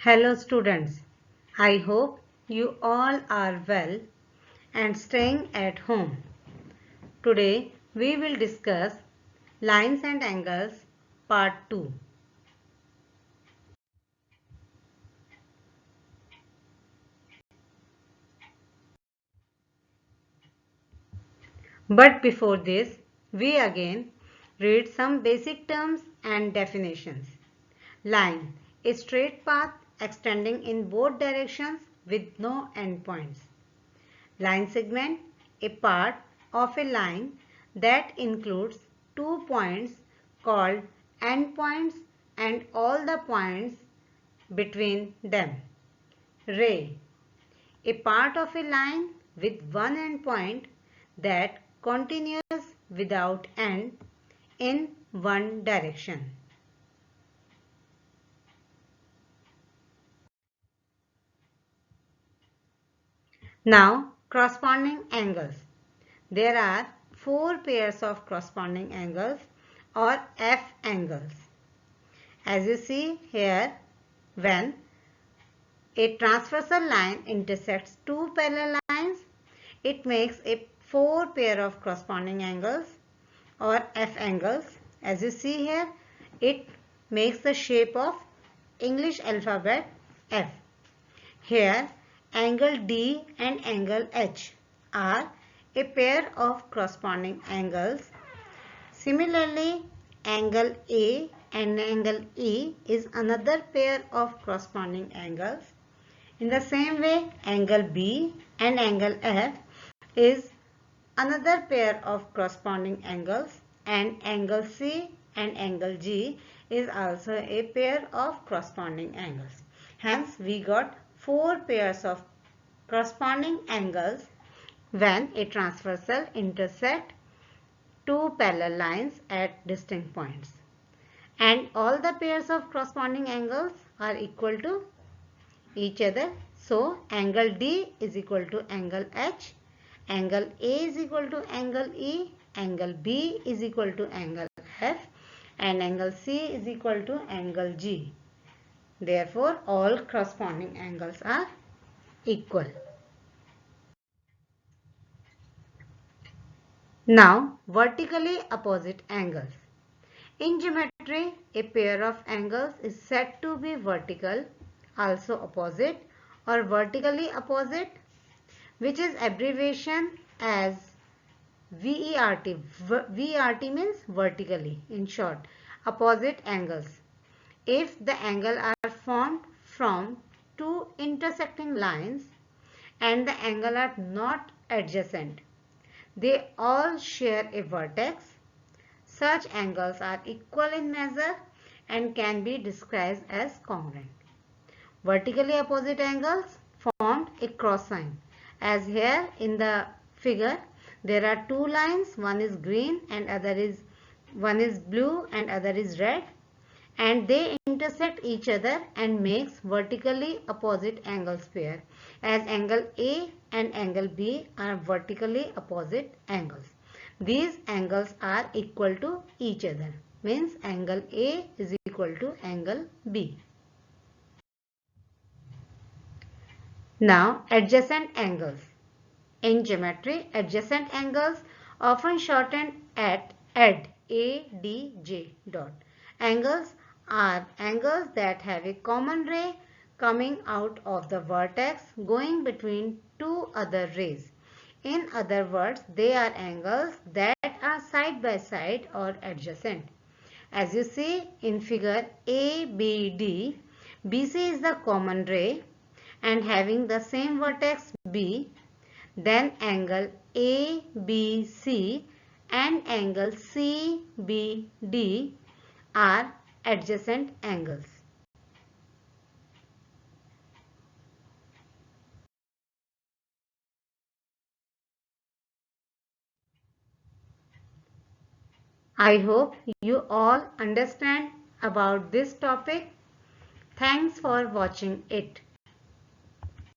Hello students, I hope you all are well and staying at home. Today we will discuss lines and angles part 2. But before this, we again read some basic terms and definitions. Line, a straight path extending in both directions with no endpoints. Line segment, a part of a line that includes 2 points called endpoints and all the points between them. Ray, a part of a line with one endpoint that continues without end in one direction. Now, corresponding angles. There are 4 pairs of corresponding angles or F angles. As you see here, when a transversal line intersects two parallel lines, it makes a 4 pair of corresponding angles or F angles. As you see here, it makes the shape of English alphabet F. Here, angle D and angle H are a pair of corresponding angles. Similarly, angle A and angle E is another pair of corresponding angles. In the same way, angle B and angle F is another pair of corresponding angles, and angle C and angle G is also a pair of corresponding angles. Hence, we got 4 pairs of corresponding angles when a transversal intersect two parallel lines at distinct points. And all the pairs of corresponding angles are equal to each other. So, angle D is equal to angle H, angle A is equal to angle E, angle B is equal to angle F, and angle C is equal to angle G. Therefore, all corresponding angles are equal. Now, vertically opposite angles. In geometry, a pair of angles is said to be vertical, also opposite, or vertically opposite, which is abbreviation as VERT. VERT means vertically, in short, opposite angles. If the angle are formed from two intersecting lines and the angle are not adjacent, they all share a vertex. Such angles are equal in measure and can be described as congruent. Vertically opposite angles formed a cross sign. As here in the figure, there are two lines, one is green and one is blue and other is red, and they intersect each other and makes vertically opposite angles pair, as angle A and angle B are vertically opposite angles. These angles are equal to each other, means angle A is equal to angle B. Now, adjacent angles. In geometry, adjacent angles often shortened at ADJ dot. Angles are angles that have a common ray coming out of the vertex going between two other rays. In other words, they are angles that are side by side or adjacent. As you see in figure ABD, BC is the common ray and having the same vertex B, then angle ABC and angle CBD are adjacent angles. I hope you all understand about this topic. Thanks for watching it.